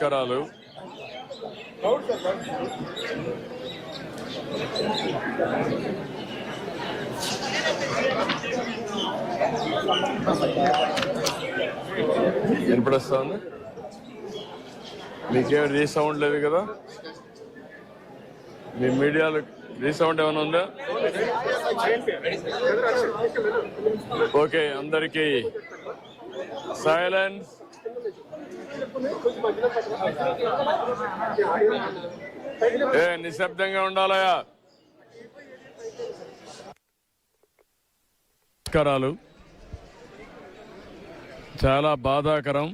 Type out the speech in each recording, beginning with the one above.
నమస్కారాలు. వినపడొస్తుంది? మీకేం రీసౌండ్ లేదు కదా? మీ మీడియాలో రీసౌండ్ ఏమైనా ఉందా? ఓకే, అందరికీ సైలెన్స్. నిశ్శబ్దంగా ఉండాలయా. నమస్కారాలు. చాలా బాధాకరం,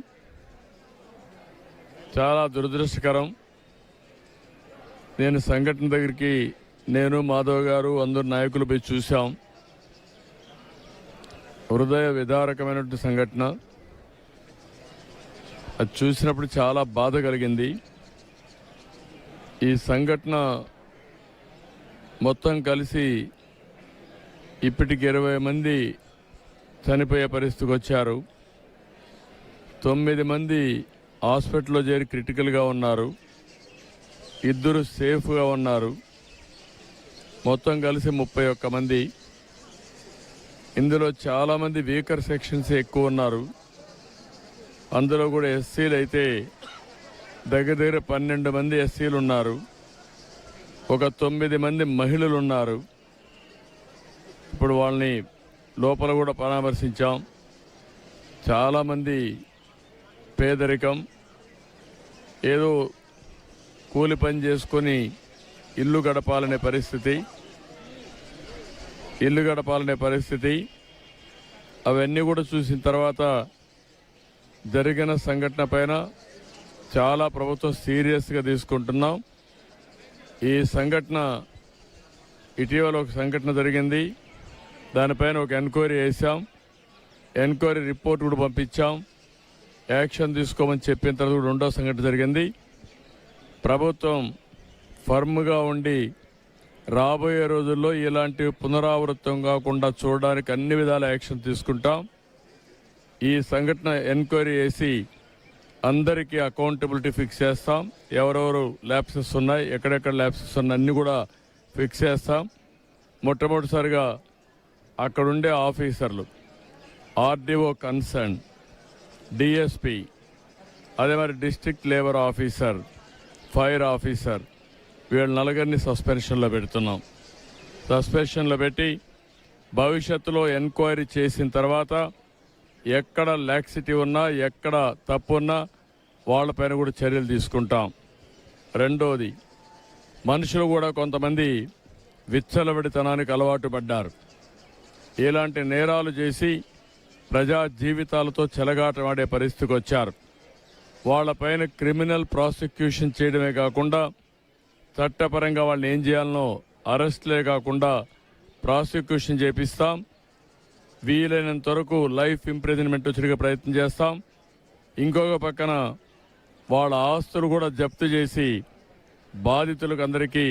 చాలా దురదృష్టకరం. నేను సంఘటన దగ్గరికి మాధవ్ గారు అందరు నాయకులు పోయి చూశాం. హృదయ విదారకమైనటువంటి సంఘటన. అది చూసినప్పుడు చాలా బాధ కలిగింది. ఈ సంఘటన మొత్తం కలిసి ఇప్పటికి 20 మంది చనిపోయే పరిస్థితికి వచ్చారు. 9 మంది హాస్పిటల్లో చేరి క్రిటికల్గా ఉన్నారు. 2 సేఫ్గా ఉన్నారు. మొత్తం కలిసి 31 మంది. ఇందులో చాలామంది వీకర్ సెక్షన్స్ ఎక్కువ ఉన్నారు. అందులో కూడా ఎస్సీలు అయితే దగ్గర 12 మంది ఎస్సీలు ఉన్నారు. ఒక 9 మంది మహిళలు ఉన్నారు. ఇప్పుడు వాళ్ళని లోపల కూడా పరామర్శించాం. చాలామంది పేదరికం, ఏదో కూలి పని చేసుకొని ఇల్లు గడపాలనే పరిస్థితి. అవన్నీ కూడా చూసిన తర్వాత జరిగిన సంఘటన పైన చాలా ప్రభుత్వం సీరియస్గా తీసుకుంటున్నాం. ఈ సంఘటన ఇటీవల ఒక సంఘటన జరిగింది. దానిపైన ఒక ఎంక్వైరీ చేశాం. ఎంక్వైరీ రిపోర్ట్ కూడా పంపించాం. యాక్షన్ తీసుకోమని చెప్పిన తర్వాత రెండో సంఘటన జరిగింది. ప్రభుత్వం ఫర్మ్గా ఉండి రాబోయే రోజుల్లో ఇలాంటి పునరావృతం కాకుండా చూడడానికి అన్ని విధాల యాక్షన్ తీసుకుంటాం. ఈ సంఘటన ఎంక్వైరీ చేసి అందరికీ అకౌంటబిలిటీ ఫిక్స్ చేస్తాం. ఎవరెవరు ల్యాప్సెస్ ఉన్నాయి, ఎక్కడెక్కడ ల్యాప్సెస్ ఉన్నాయి అన్నీ కూడా ఫిక్స్ చేస్తాం. మొట్టమొదటిసారిగా అక్కడుండే ఆఫీసర్లు, ఆర్డీఓ కన్సర్న్, డిఎస్పి, అదే మరి district labour officer, fire officer, వీళ్ళ నలుగురిని సస్పెన్షన్లో పెడుతున్నాం. సస్పెన్షన్లో పెట్టి భవిష్యత్తులో ఎంక్వైరీ చేసిన తర్వాత ఎక్కడ లాక్సిటీ ఉన్నా, ఎక్కడ తప్పు ఉన్నా వాళ్ళపైన కూడా చర్యలు తీసుకుంటాం. రెండోది, మనుషులు కూడా కొంతమంది విచ్చలవిడితనానికి అలవాటు పడ్డారు. ఇలాంటి నేరాలు చేసి ప్రజా జీవితాలతో చెలగాటమాడే పరిస్థితికి వచ్చారు. వాళ్ళపైన క్రిమినల్ ప్రాసిక్యూషన్ చేయడమే కాకుండా చట్టపరంగా వాళ్ళని ఏం చేయాలనో అరెస్ట్లే కాకుండా ప్రాసిక్యూషన్ చేపిస్తాం. వీలైనంత వరకు లైఫ్ ఇంప్రిజన్మెంట్ వచ్చే ప్రయత్నం చేస్తాం. ఇంకొక పక్కన వాళ్ళ ఆస్తులు కూడా జప్తు చేసి బాధితులకు అందరికీ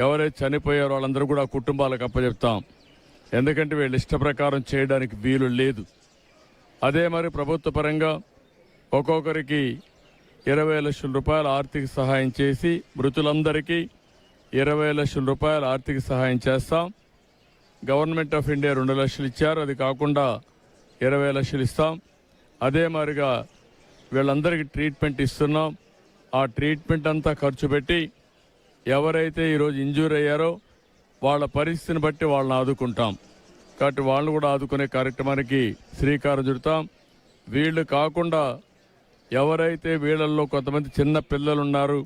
ఎవరైతే చనిపోయారో వాళ్ళందరూ కూడా కుటుంబాలకు అప్పచెప్తాం. ఎందుకంటే వీళ్ళు ఇష్ట ప్రకారం చేయడానికి వీలు లేదు. అదే మరి ప్రభుత్వ పరంగా ఒక్కొక్కరికి 20 లక్షల రూపాయల ఆర్థిక సహాయం చేసి మృతులందరికీ 20 లక్షల రూపాయల ఆర్థిక సహాయం చేస్తాం. గవర్నమెంట్ ఆఫ్ ఇండియా 2 లక్షలు ఇచ్చారు. అది కాకుండా 20 లక్షలు ఇస్తాం. అదే మాదిరిగా వీళ్ళందరికీ ట్రీట్మెంట్ ఇస్తున్నాం. ఆ ట్రీట్మెంట్ అంతా ఖర్చు పెట్టి ఎవరైతే ఈరోజు ఇంజూర్ అయ్యారో వాళ్ళ పరిస్థితిని బట్టి వాళ్ళని ఆదుకుంటాం. కాబట్టి వాళ్ళు కూడా ఆదుకునే కార్యక్రమానికి శ్రీకారం చుడతాం. వీళ్ళు కాకుండా ఎవరైతే వీళ్ళల్లో కొంతమంది చిన్న పిల్లలు ఉన్నారు,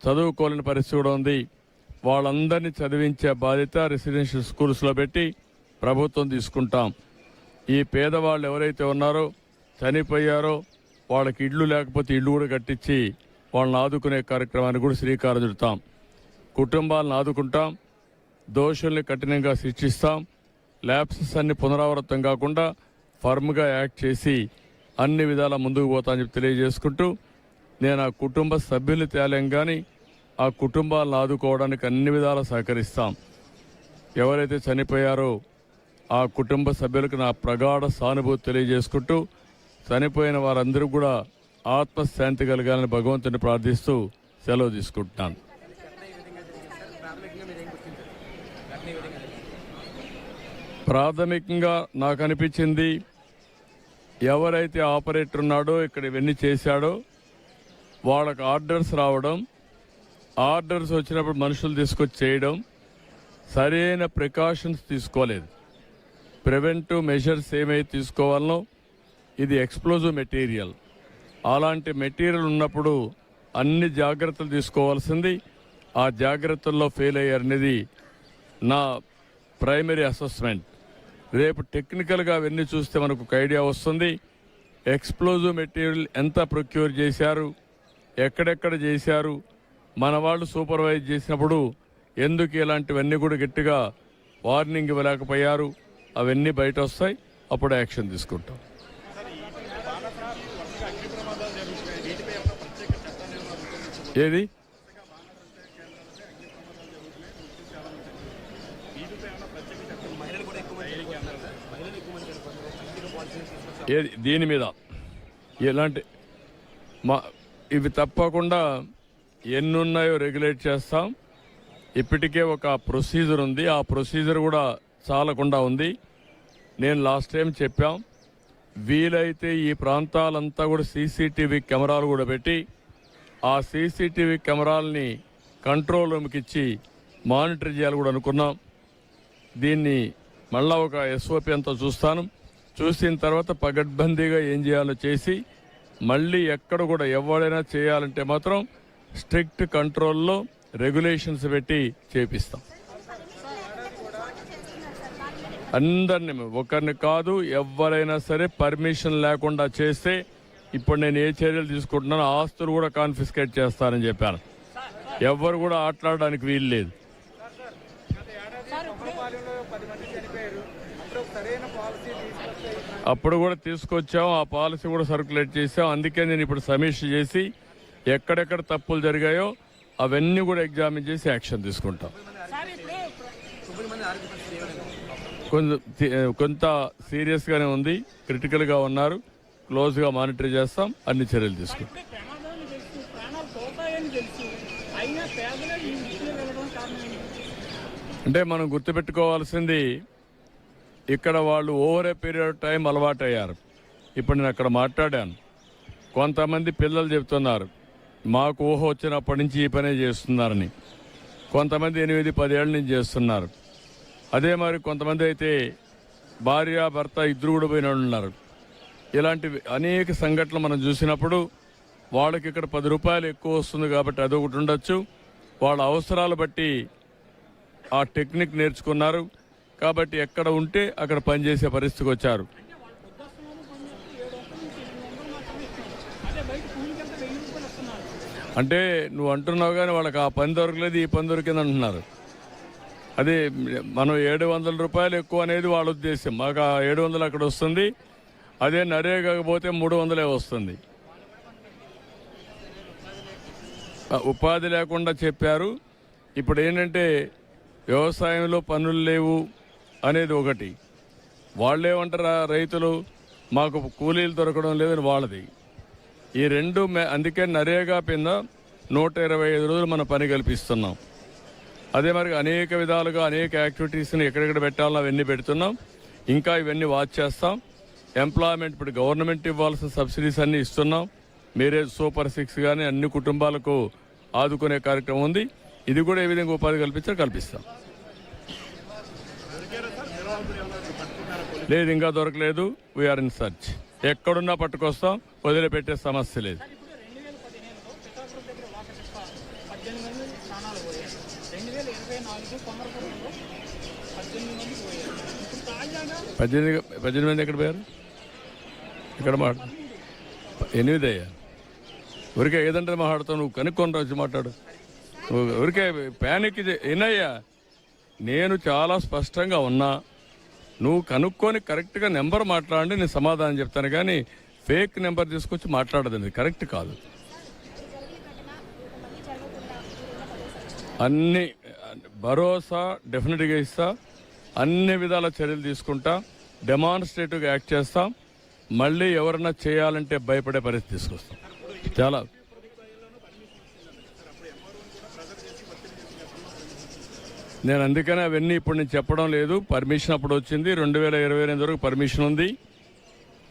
చదువుకోలేని పరిస్థితి కూడా ఉంది, వాళ్ళందరినీ చదివించే బాధ్యత రెసిడెన్షియల్ స్కూల్స్లో పెట్టి ప్రభుత్వం తీసుకుంటాం. ఈ పేదవాళ్ళు ఎవరైతే ఉన్నారో, చనిపోయారో, వాళ్ళకి ఇళ్ళు లేకపోతే ఇళ్ళు కూడా కట్టించి వాళ్ళని ఆదుకునే కార్యక్రమానికి కూడా శ్రీకారం చుడతాం. కుటుంబాలను ఆదుకుంటాం. దోషుల్ని కఠినంగా శిక్షిస్తాం. ల్యాప్సెస్ అన్ని పునరావృతం కాకుండా ఫర్మ్గా యాక్ట్ చేసి అన్ని విధాలా ముందుకు పోతామని చెప్పి తెలియజేసుకుంటూ, నేను ఆ కుటుంబ సభ్యుల్ని తేలేం కానీ ఆ కుటుంబాలను ఆదుకోవడానికి అన్ని విధాలా సహకరిస్తాం. ఎవరైతే చనిపోయారో ఆ కుటుంబ సభ్యులకు నా ప్రగాఢ సానుభూతి తెలియజేసుకుంటూ, చనిపోయిన వారందరూ కూడా ఆత్మశాంతి కలగాలని భగవంతుని ప్రార్థిస్తూ సెలవు తీసుకుంటున్నాను. ప్రాథమికంగా నాకు అనిపించింది, ఎవరైతే ఆపరేటర్ ఉన్నాడో ఇక్కడ ఇవన్నీ చేశాడో వాళ్ళకి ఆర్డర్స్ రావడం, ఆర్డర్స్ వచ్చినప్పుడు మనుషులు తీసుకొచ్చి చేయడం, సరైన ప్రికాషన్స్ తీసుకోలేదు. ప్రివెంటివ్ మెజర్స్ ఏమైతే తీసుకోవాలనో, ఇది ఎక్స్ప్లోజివ్ మెటీరియల్, అలాంటి మెటీరియల్ ఉన్నప్పుడు అన్ని జాగ్రత్తలు తీసుకోవాల్సింది. ఆ జాగ్రత్తల్లో ఫెయిల్ అయ్యారనేది నా ప్రైమరీ అసెస్మెంట్. రేపు టెక్నికల్గా అవన్నీ చూస్తే మనకు ఒక ఐడియా వస్తుంది. ఎక్స్ప్లోజివ్ మెటీరియల్ ఎంత ప్రొక్యూర్ చేశారు, ఎక్కడెక్కడ చేశారు, మన వాళ్ళు సూపర్వైజ్ చేసినప్పుడు ఎందుకు ఇలాంటివన్నీ కూడా గట్టిగా వార్నింగ్ ఇవ్వలేకపోయారు, అవన్నీ బయట వస్తాయి. అప్పుడు యాక్షన్ తీసుకుంటాం. ఏది ఏది దీని మీద ఎలాంటి ఇవి తప్పకుండా ఎన్నున్నాయో రెగ్యులేట్ చేస్తాం. ఇప్పటికే ఒక ప్రొసీజర్ ఉంది, ఆ ప్రొసీజర్ కూడా చాలకుండా ఉంది. నేను లాస్ట్ టైం చెప్పాం, వీలైతే ఈ ప్రాంతాలంతా కూడా సీసీటీవీ కెమెరాలు కూడా పెట్టి ఆ సీసీటీవీ కెమెరాలని కంట్రోల్ రూమ్కి ఇచ్చి మానిటర్ చేయాలి కూడా అనుకున్నాం. దీన్ని మళ్ళా ఒక ఎస్ఓపి అంతా చూస్తాను. చూసిన తర్వాత పగడ్బందీగా ఏం చేయాలో చేసి మళ్ళీ ఎక్కడ కూడా ఎవరైనా చేయాలంటే మాత్రం స్ట్రిక్ట్ కంట్రోల్లో రెగ్యులేషన్స్ పెట్టి చేపిస్తాం. అందరినీ, ఒకరిని కాదు, ఎవరైనా సరే పర్మిషన్ లేకుండా చేస్తే ఇప్పుడు నేను ఏ చర్యలు తీసుకుంటున్నానో ఆస్తులు కూడా కాన్ఫిస్కేట్ చేస్తానని చెప్పాను. ఎవరు కూడా ఆటలాడడానికి వీలు లేదు. అప్పుడు కూడా తీసుకొచ్చాం, ఆ పాలసీ కూడా సర్క్యులేట్ చేసాం. అందుకే నేను ఇప్పుడు సమీక్ష చేసి ఎక్కడెక్కడ తప్పులు జరిగాయో అవన్నీ కూడా ఎగ్జామిన్ చేసి యాక్షన్ తీసుకుంటాం. కొంత సీరియస్గానే ఉంది, క్రిటికల్గా ఉన్నారు, క్లోజ్గా మానిటర్ చేస్తాం, అన్ని చర్యలు తీసుకుంటాం. అంటే మనం గుర్తుపెట్టుకోవాల్సింది, ఇక్కడ వాళ్ళు over a period of time అలవాటయ్యారు. ఇప్పుడు నేను అక్కడ మాట్లాడాను, కొంతమంది పిల్లలు చెప్తున్నారు మాకు ఊహ వచ్చినప్పటి నుంచి ఈ పనే చేస్తున్నారని. కొంతమంది 8-10 ఏళ్ళ నుంచి చేస్తున్నారు. అదే మరి కొంతమంది అయితే భార్య భర్త ఇద్దరు కూడా పోయిన వాళ్ళు ఉన్నారు. ఇలాంటి అనేక సంఘటనలు మనం చూసినప్పుడు వాళ్ళకి ఇక్కడ 10 రూపాయలు ఎక్కువ వస్తుంది కాబట్టి అదొకటి ఉండొచ్చు. వాళ్ళ అవసరాలు బట్టి ఆ టెక్నిక్ నేర్చుకున్నారు కాబట్టి ఎక్కడ ఉంటే అక్కడ పనిచేసే పరిస్థితికి వచ్చారు. అంటే నువ్వు అంటున్నావు కానీ వాళ్ళకి ఆ పని దొరకలేదు, ఈ పని దొరికింది అంటున్నారు. అదే మనం 700 రూపాయలు ఎక్కువ అనేది వాళ్ళ ఉద్దేశం. మాకు ఆ 700 అక్కడ వస్తుంది, అదే నరేగాకపోతే 300 వస్తుంది. ఉపాధి లేకుండా చెప్పారు. ఇప్పుడు ఏంటంటే వ్యవసాయంలో పనులు లేవు అనేది ఒకటి, వాళ్ళేమంటారా రైతులు మాకు కూలీలు దొరకడం లేదని వాళ్ళది. ఈ రెండు అందుకే నరేగా కింద 125 రోజులు మనం పని కల్పిస్తున్నాం. అదే మరి అనేక విధాలుగా అనేక యాక్టివిటీస్ని ఎక్కడెక్కడ పెట్టాలో అవన్నీ పెడుతున్నాం. ఇంకా ఇవన్నీ వాచ్ చేస్తాం. ఎంప్లాయ్మెంట్ ఇప్పుడు గవర్నమెంట్ ఇవ్వాల్సిన సబ్సిడీస్ అన్నీ ఇస్తున్నాం. మీరే సూపర్ 6 కానీ అన్ని కుటుంబాలకు ఆదుకునే కార్యక్రమం ఉంది. ఇది కూడా ఏ విధంగా ఉపాధి కల్పిస్తాం. లేదు, ఇంకా దొరకలేదు. We're in search. ఎక్కడున్నా పట్టుకొస్తాం, వదిలిపెట్టే సమస్య లేదు. 18 మంది ఎక్కడ పోయారు? ఇక్కడ 8 అయ్యా. ఊరికే ఏదంటే మాట్లాడుతావు, నువ్వు కనుక్కొని వచ్చి మాట్లాడు. ఊరికే ప్యానిక్ ఏనయ్యా, నేను చాలా స్పష్టంగా ఉన్నా. నువ్వు కనుక్కొని కరెక్ట్గా నెంబర్ మాట్లాడండి, నేను సమాధానం చెప్తాను. కానీ ఫేక్ నెంబర్ తీసుకొచ్చి మాట్లాడదండి, కరెక్ట్ కాదు. అన్ని భరోసా డెఫినెట్గా ఇస్తా, అన్ని విధాల చర్యలు తీసుకుంటా, డెమాన్స్ట్రేటివ్గా యాక్ట్ చేస్తాం. మళ్ళీ ఎవరన్నా చేయాలంటే భయపడే పరిస్థితి తీసుకొస్తాం. చాలా నేను అందుకనే అవన్నీ ఇప్పుడు నేను చెప్పడం లేదు. పర్మిషన్ అప్పుడు వచ్చింది. 2028 వరకు పర్మిషన్ ఉంది,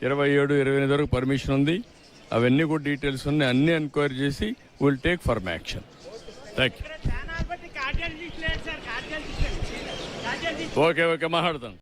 27, 28 వరకు పర్మిషన్ ఉంది. అవన్నీ కూడా డీటెయిల్స్ ఉన్నాయి. అన్ని ఎంక్వైరీ చేసి will take firm action. Thank you. Okay మాట్లాడతాను.